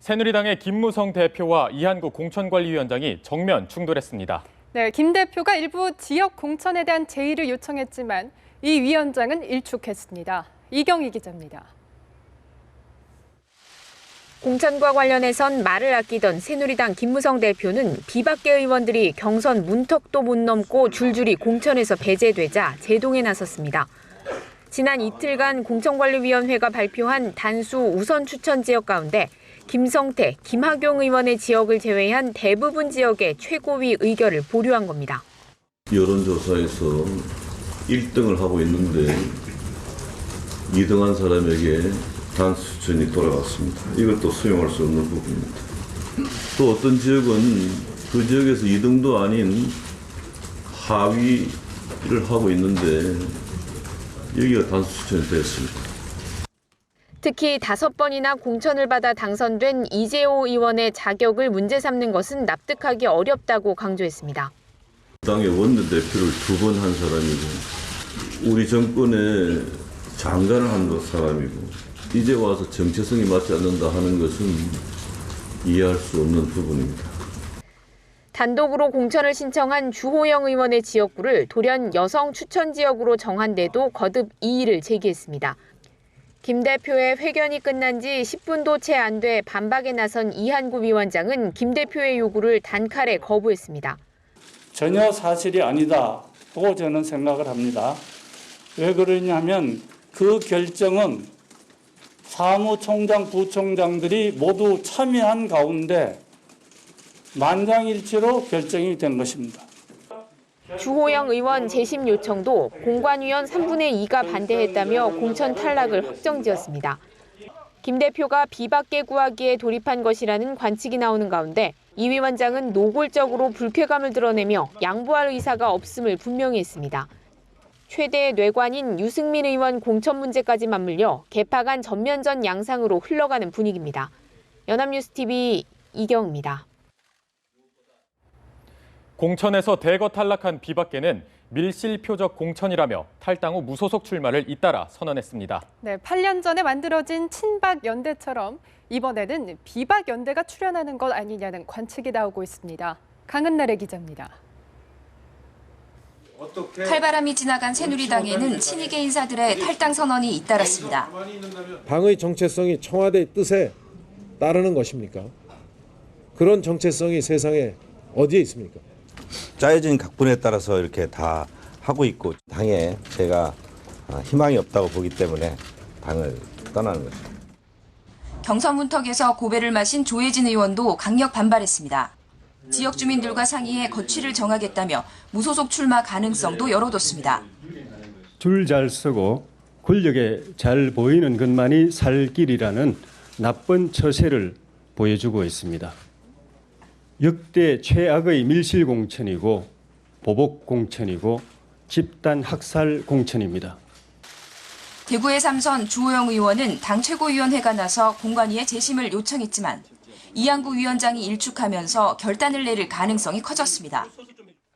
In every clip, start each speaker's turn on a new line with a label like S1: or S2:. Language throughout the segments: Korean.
S1: 새누리당의 김무성 대표와 이한구 공천관리위원장이 정면 충돌했습니다.
S2: 네, 김 대표가 일부 지역 공천에 대한 제의를 요청했지만 이 위원장은 일축했습니다. 이경희 기자입니다.
S3: 공천과 관련해선 말을 아끼던 새누리당 김무성 대표는 비박계 의원들이 경선 문턱도 못 넘고 줄줄이 공천에서 배제되자 제동에 나섰습니다. 지난 이틀간 공천관리위원회가 발표한 단수 우선 추천 지역 가운데 김성태, 김학용 의원의 지역을 제외한 대부분 지역의 최고위 의결을 보류한 겁니다.
S4: 여론조사에서 1등을 하고 있는데 2등한 사람에게 단수 추천이 돌아갔습니다. 이것도 수용할 수 없는 부분입니다. 또 어떤 지역은 그 지역에서 2등도 아닌 하위를 하고 있는데 여기가 단수 추천이 되었습니다.
S3: 특히 5번이나 공천을 받아 당선된 이재호 의원의 자격을 문제 삼는 것은 납득하기 어렵다고 강조했습니다.
S4: 당의 원내대표를 2번 한 사람이고 우리 정권의 장관을 한 사람이고 이제 와서 정체성이 맞지 않는다 하는 것은 이해할 수 없는 부분입니다.
S3: 단독으로 공천을 신청한 주호영 의원의 지역구를 돌연 여성 추천 지역으로 정한 데도 거듭 이의를 제기했습니다. 김 대표의 회견이 끝난 지 10분도 채 안 돼 반박에 나선 이한구 위원장은 김 대표의 요구를 단칼에 거부했습니다.
S5: 전혀 사실이 아니다고 저는 생각을 합니다. 왜 그러냐면 그 결정은 사무총장, 부총장들이 모두 참여한 가운데 만장일치로 결정이 된 것입니다.
S3: 주호영 의원 재심 요청도 공관위원 3분의 2가 반대했다며 공천 탈락을 확정지었습니다. 김 대표가 비박계 구하기에 돌입한 것이라는 관측이 나오는 가운데 이 위원장은 노골적으로 불쾌감을 드러내며 양보할 의사가 없음을 분명히 했습니다. 최대 뇌관인 유승민 의원 공천 문제까지 맞물려 개파간 전면전 양상으로 흘러가는 분위기입니다. 연합뉴스TV 이경입니다.
S1: 공천에서 대거 탈락한 비박계는 밀실표적 공천이라며 탈당 후 무소속 출마를 잇따라 선언했습니다.
S2: 네, 8년 전에 만들어진 친박연대처럼 이번에는 비박연대가 출연하는 것 아니냐는 관측이 나오고 있습니다. 강은나래 기자입니다.
S6: 칼바람이 지나간 새누리당에는 친이계 인사들의 탈당 선언이 잇따랐습니다.
S7: 당의 정체성이 청와대의 뜻에 따르는 것입니까? 그런 정체성이 세상에 어디에 있습니까?
S8: 짜여진 각본에 따라서 이렇게 다 하고 있고 당에 제가 희망이 없다고 보기 때문에 당을 떠나는 것입니다.
S6: 경선 문턱에서 고배를 마신 조혜진 의원도 강력 반발했습니다. 지역 주민들과 상의해 거취를 정하겠다며 무소속 출마 가능성도 열어뒀습니다.
S9: 줄 잘 서고 권력에 잘 보이는 것만이 살 길이라는 나쁜 처세를 보여주고 있습니다. 역대 최악의 밀실 공천이고 보복 공천이고 집단 학살 공천입니다.
S6: 대구의 3선 주호영 의원은 당 최고위원회가 나서 공관위에 재심을 요청했지만 이한구 위원장이 일축하면서 결단을 내릴 가능성이 커졌습니다.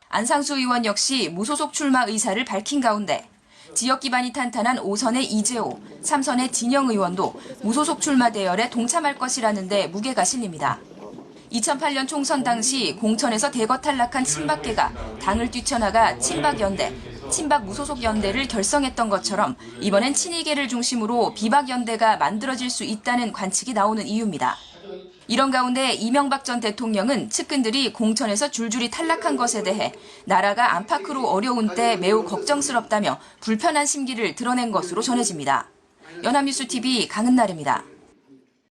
S6: 안상수 의원 역시 무소속 출마 의사를 밝힌 가운데 지역 기반이 탄탄한 5선의 이재호, 3선의 진영 의원도 무소속 출마 대열에 동참할 것이라는 데 무게가 실립니다. 2008년 총선 당시 공천에서 대거 탈락한 친박계가 당을 뛰쳐나가 친박연대, 친박무소속연대를 결성했던 것처럼 이번엔 친이계를 중심으로 비박연대가 만들어질 수 있다는 관측이 나오는 이유입니다. 이런 가운데 이명박 전 대통령은 측근들이 공천에서 줄줄이 탈락한 것에 대해 나라가 안팎으로 어려운 때 매우 걱정스럽다며 불편한 심기를 드러낸 것으로 전해집니다. 연합뉴스TV 강은나래입니다.